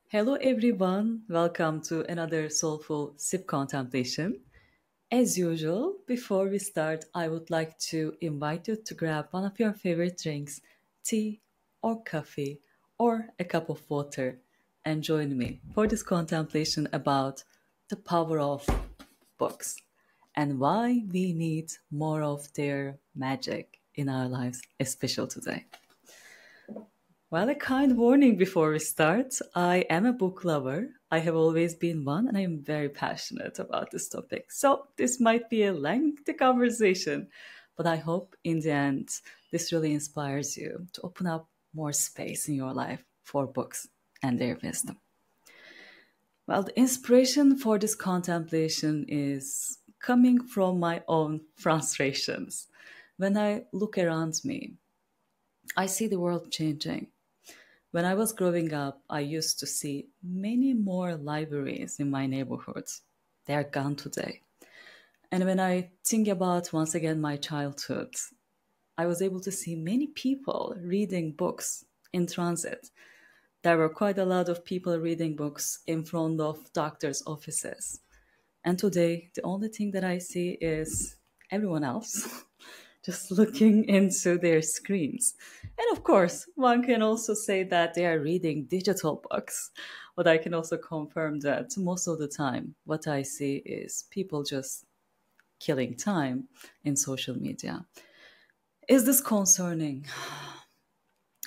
Hello, everyone. Welcome to another soulful sip contemplation. As usual, before we start, I would like to invite you to grab one of your favorite drinks, tea or coffee or a cup of water, and join me for this contemplation about the power of books and why we need more of their magic in our lives, especially today. Well, a kind warning before we start. I am a book lover. I have always been one, and I am very passionate about this topic. So, this might be a lengthy conversation, but I hope in the end, this really inspires you to open up more space in your life for books and their wisdom. Well, the inspiration for this contemplation is coming from my own frustrations. When I look around me, I see the world changing. When I was growing up, I used to see many more libraries in my neighborhoods. They are gone today. And when I think about once again my childhood, I was able to see many people reading books in transit. There were quite a lot of people reading books in front of doctors' offices. And today, the only thing that I see is everyone else just looking into their screens. And of course, one can also say that they are reading digital books. But I can also confirm that most of the time, what I see is people just killing time in social media. Is this concerning?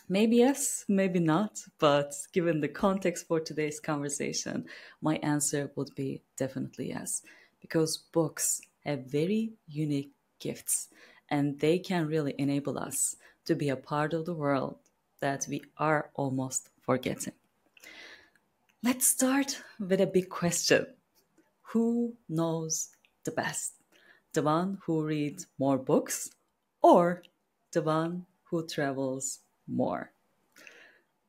Maybe yes, maybe not. But given the context for today's conversation, my answer would be definitely yes. Because books have very unique gifts and they can really enable us to be a part of the world that we are almost forgetting. Let's start with a big question. Who knows the best? The one who reads more books or the one who travels more?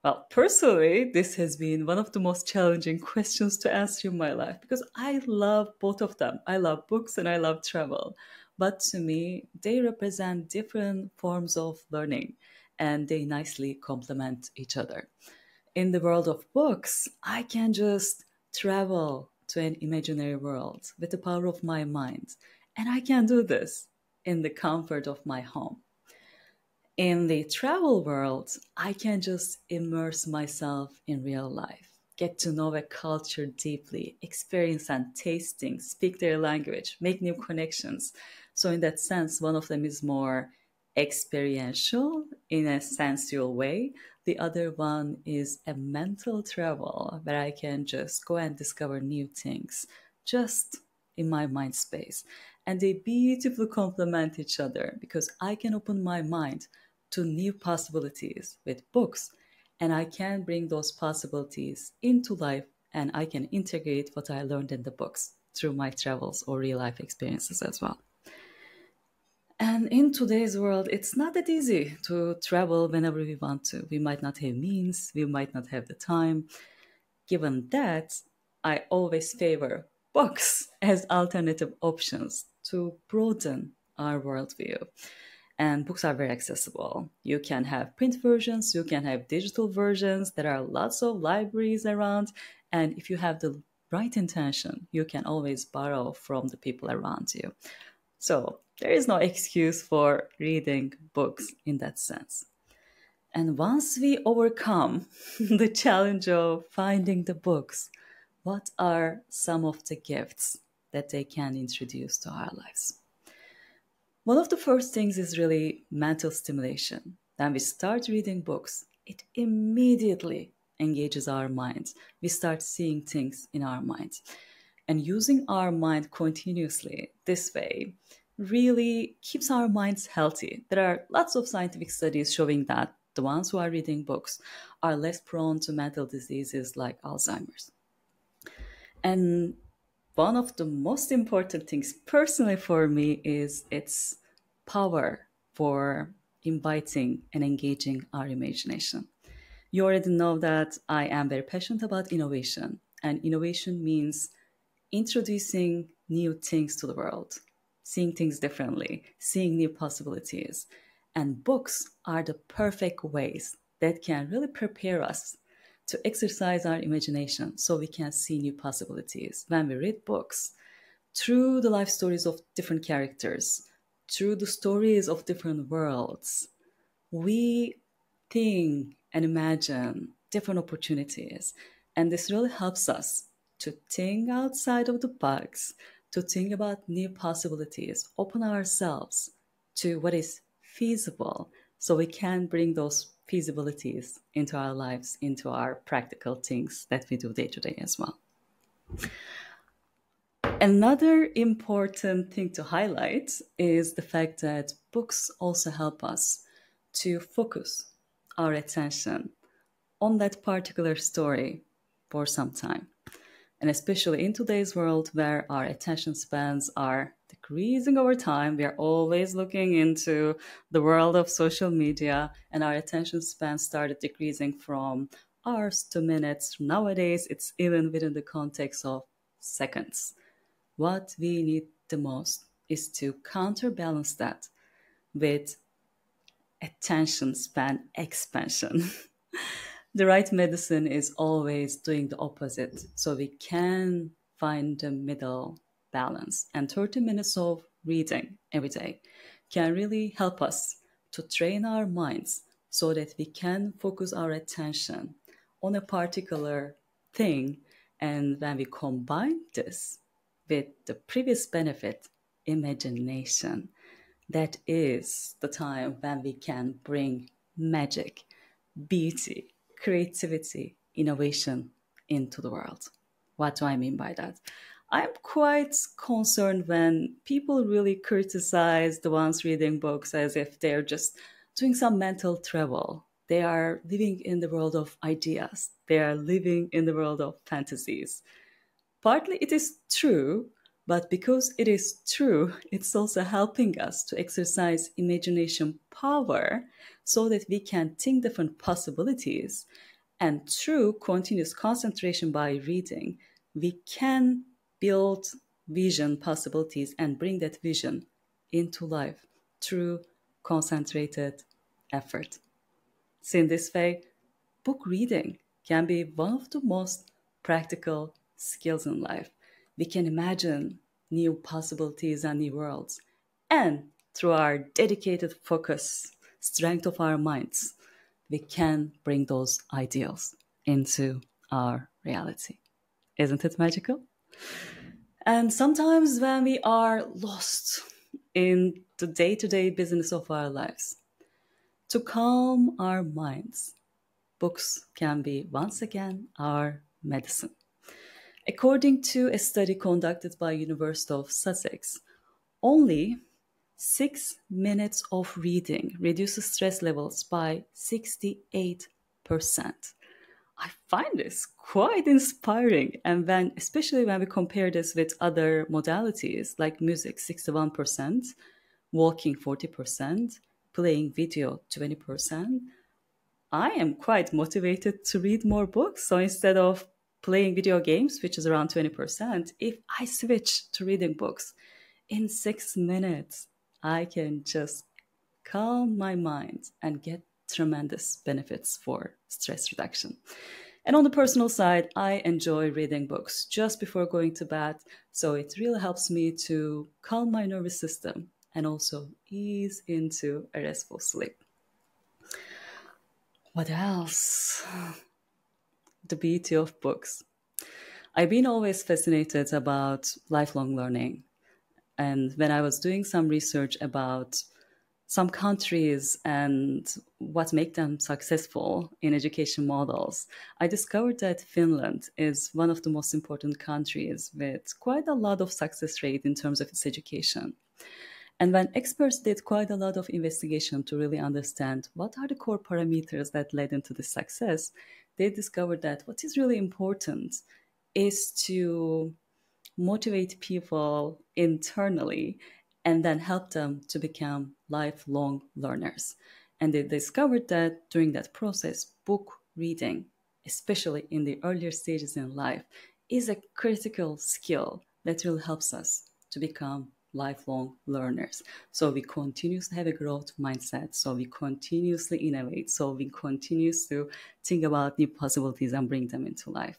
Well, personally, this has been one of the most challenging questions to answer in my life because I love both of them. I love books and I love travel. But to me, they represent different forms of learning and they nicely complement each other. In the world of books, I can just travel to an imaginary world with the power of my mind. And I can do this in the comfort of my home. In the travel world, I can just immerse myself in real life, get to know a culture deeply, experience and tasting, speak their language, make new connections. So, in that sense, one of them is more experiential in a sensual way. The other one is a mental travel where I can just go and discover new things just in my mind space. And they beautifully complement each other because I can open my mind to new possibilities with books and I can bring those possibilities into life and I can integrate what I learned in the books through my travels or real life experiences as well. And in today's world, it's not that easy to travel whenever we want to. We might not have means, we might not have the time. Given that, I always favor books as alternative options to broaden our worldview. And books are very accessible. You can have print versions, you can have digital versions. There are lots of libraries around. And if you have the right intention, you can always borrow from the people around you. So there is no excuse for reading books in that sense. And once we overcome the challenge of finding the books, what are some of the gifts that they can introduce to our lives? One of the first things is really mental stimulation. When we start reading books, it immediately engages our minds. We start seeing things in our minds. And using our mind continuously this way really keeps our minds healthy. There are lots of scientific studies showing that the ones who are reading books are less prone to mental diseases like Alzheimer's. And one of the most important things personally for me is its power for inviting and engaging our imagination. You already know that I am very passionate about innovation, and innovation means introducing new things to the world, seeing things differently, seeing new possibilities. And books are the perfect ways that can really prepare us to exercise our imagination so we can see new possibilities. When we read books, through the life stories of different characters, through the stories of different worlds, we think and imagine different opportunities. And this really helps us to think outside of the box, to think about new possibilities, open ourselves to what is feasible so we can bring those feasibilities into our lives, into our practical things that we do day to day as well. Another important thing to highlight is the fact that books also help us to focus our attention on that particular story for some time. And especially in today's world where our attention spans are decreasing over time, we are always looking into the world of social media, and our attention span started decreasing from hours to minutes. Nowadays, it's even within the context of seconds. What we need the most is to counterbalance that with attention span expansion. The right medicine is always doing the opposite, so we can find the middle balance. And 30 minutes of reading every day can really help us to train our minds so that we can focus our attention on a particular thing. And when we combine this with the previous benefit, imagination, that is the time when we can bring magic, beauty, creativity, innovation into the world. What do I mean by that? I'm quite concerned when people really criticize the ones reading books as if they're just doing some mental travel. They are living in the world of ideas. They are living in the world of fantasies. Partly it is true, but because it is true, it's also helping us to exercise imagination power so that we can think different possibilities. And through continuous concentration by reading, we can build vision possibilities and bring that vision into life through concentrated effort. So in this way, book reading can be one of the most practical skills in life. We can imagine new possibilities and new worlds. And through our dedicated focus, strength of our minds, we can bring those ideals into our reality. Isn't it magical? And sometimes when we are lost in the day-to-day business of our lives, to calm our minds, books can be once again our medicine. According to a study conducted by University of Sussex, only 6 minutes of reading reduces stress levels by 68%. I find this quite inspiring, and especially when we compare this with other modalities like music, 61%, walking, 40%, playing video, 20%. I am quite motivated to read more books. So instead of playing video games, which is around 20%, if I switch to reading books, in 6 minutes, I can just calm my mind and get tremendous benefits for stress reduction. And on the personal side, I enjoy reading books just before going to bed. So it really helps me to calm my nervous system and also ease into a restful sleep. What else? The beauty of books. I've been always fascinated about lifelong learning. And when I was doing some research about some countries and what make them successful in education models, I discovered that Finland is one of the most important countries with quite a lot of success rate in terms of its education. And when experts did quite a lot of investigation to really understand what are the core parameters that led into this success, they discovered that what is really important is to motivate people internally and then help them to become lifelong learners. And they discovered that during that process, book reading, especially in the earlier stages in life, is a critical skill that really helps us to become lifelong learners. So we continuously have a growth mindset. So we continuously innovate. So we continuously think about new possibilities and bring them into life.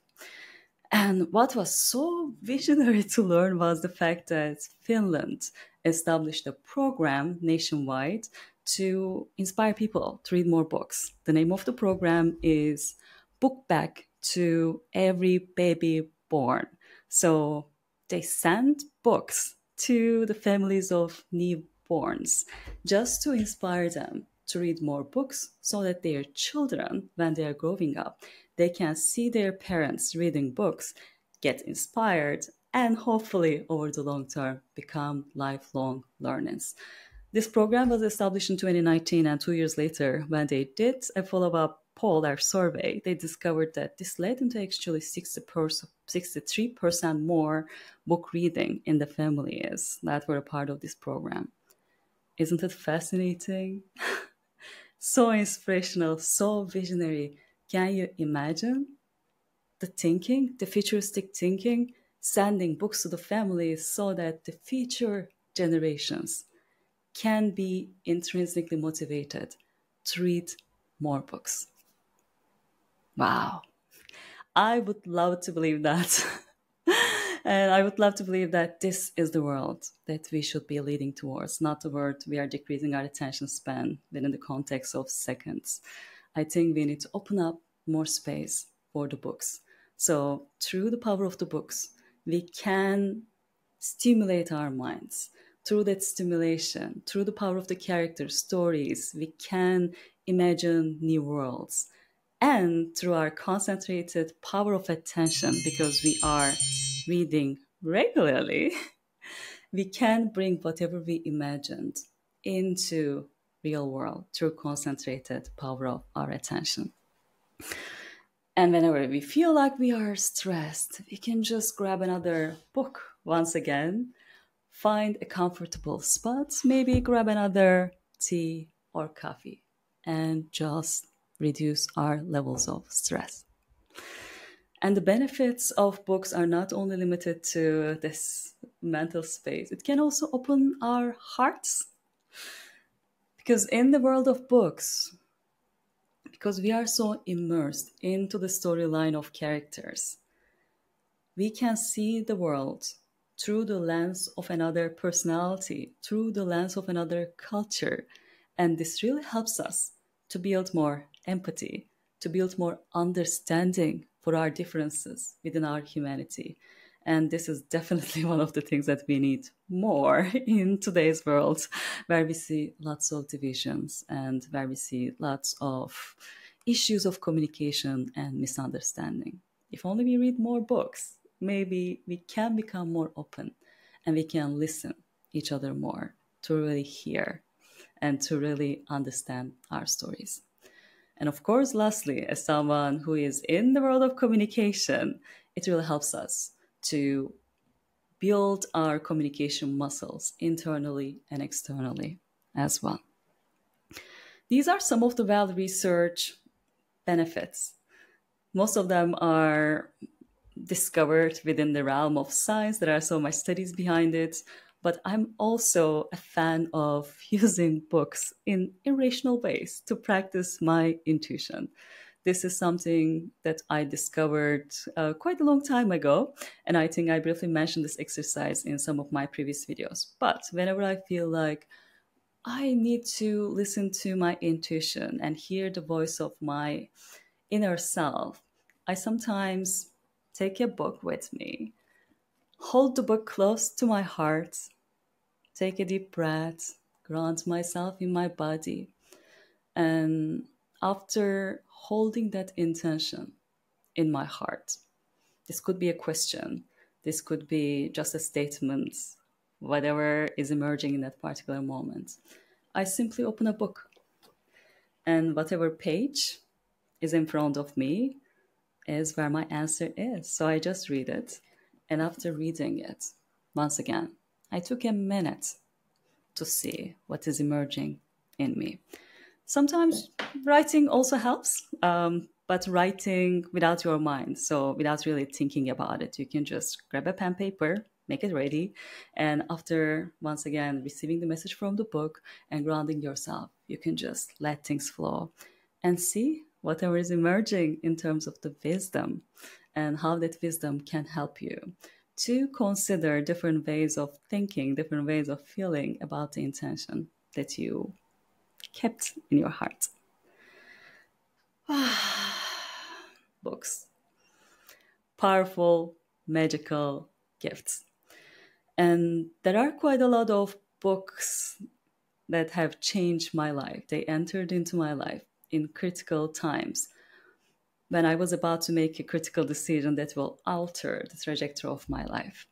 And what was so visionary to learn was the fact that Finland established a program nationwide to inspire people to read more books. The name of the program is Book Back to Every Baby Born. So they send books to the families of newborns just to inspire them to read more books so that their children, when they are growing up, they can see their parents reading books, get inspired, and hopefully over the long term become lifelong learners. This program was established in 2019, and 2 years later, when they did a follow-up poll or survey, they discovered that this led into actually 63% more book reading in the families that were a part of this program. Isn't it fascinating? So inspirational, so visionary. Can you imagine the thinking, the futuristic thinking, sending books to the families so that the future generations can be intrinsically motivated to read more books? Wow. I would love to believe that. And I would love to believe that this is the world that we should be leading towards, not the world we are decreasing our attention span within the context of seconds. I think we need to open up more space for the books. So through the power of the books, we can stimulate our minds. Through that stimulation, through the power of the character stories, we can imagine new worlds. And through our concentrated power of attention, because we are reading regularly, we can bring whatever we imagined into real world through concentrated power of our attention. And whenever we feel like we are stressed, we can just grab another book once again, find a comfortable spot, maybe grab another tea or coffee, and just reduce our levels of stress. And the benefits of books are not only limited to this mental space, it can also open our hearts. Because in the world of books, because we are so immersed into the storyline of characters, we can see the world through the lens of another personality, through the lens of another culture. And this really helps us to build more empathy, to build more understanding for our differences within our humanity. And this is definitely one of the things that we need more in today's world, where we see lots of divisions and where we see lots of issues of communication and misunderstanding. If only we read more books, maybe we can become more open and we can listen each other more to really hear and to really understand our stories. And of course, lastly, as someone who is in the world of communication, it really helps us to build our communication muscles internally and externally as well. These are some of the well-researched benefits. Most of them are discovered within the realm of science. There are so much studies behind it. But I'm also a fan of using books in irrational ways to practice my intuition. This is something that I discovered quite a long time ago, and I think I briefly mentioned this exercise in some of my previous videos. But whenever I feel like I need to listen to my intuition and hear the voice of my inner self, I sometimes take a book with me, hold the book close to my heart, take a deep breath, ground myself in my body. And after holding that intention in my heart, this could be a question, this could be just a statement, whatever is emerging in that particular moment, I simply open a book. And whatever page is in front of me is where my answer is. So I just read it. And after reading it, once again, I took a minute to see what is emerging in me. Sometimes writing also helps, but writing without your mind, so without really thinking about it. You can just grab a pen, paper, make it ready. And after, once again, receiving the message from the book and grounding yourself, you can just let things flow and see whatever is emerging in terms of the wisdom and how that wisdom can help you to consider different ways of thinking, different ways of feeling about the intention that you kept in your heart. Books. Powerful, magical gifts. And there are quite a lot of books that have changed my life. They entered into my life in critical times when I was about to make a critical decision that will alter the trajectory of my life.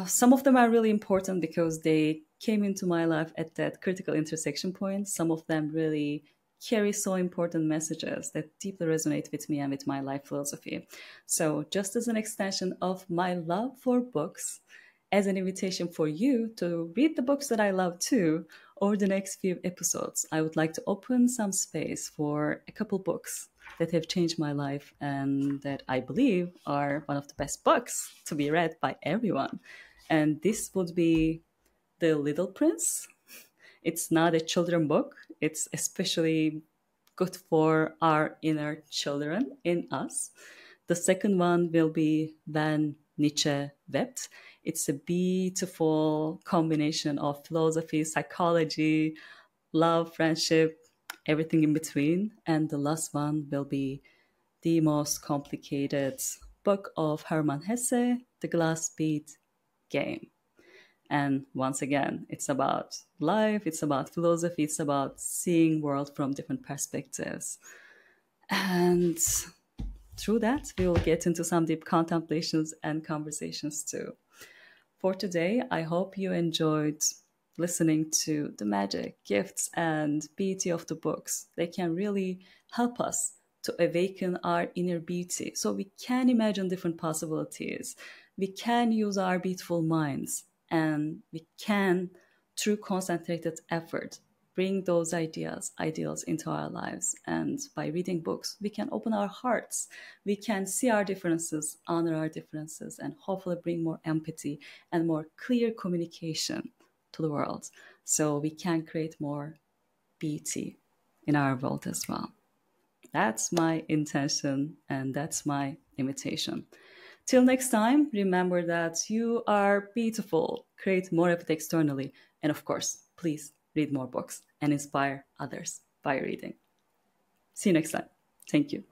Some of them are really important because they came into my life at that critical intersection point. Some of them really carry so important messages that deeply resonate with me and with my life philosophy. So just as an extension of my love for books, as an invitation for you to read the books that I love too, over the next few episodes, I would like to open some space for a couple books that have changed my life and that I believe are one of the best books to be read by everyone. And this would be The Little Prince. It's not a children's book. It's especially good for our inner children in us. The second one will be When Nietzsche Wept. It's a beautiful combination of philosophy, psychology, love, friendship, everything in between. And the last one will be the most complicated book of Hermann Hesse, The Glass Bead Game. And once again, it's about life, it's about philosophy, it's about seeing world from different perspectives. And through that, we will get into some deep contemplations and conversations too. For today, I hope you enjoyed listening to the magic, gifts, and beauty of the books. They can really help us to awaken our inner beauty so we can imagine different possibilities. We can use our beautiful minds, and we can, through concentrated effort, bring those ideals into our lives. And by reading books, we can open our hearts. We can see our differences, honor our differences, and hopefully bring more empathy and more clear communication to the world. So we can create more beauty in our world as well. That's my intention and that's my invitation. Till next time, remember that you are beautiful. Create more of it externally. And of course, please read more books and inspire others by reading. See you next time. Thank you.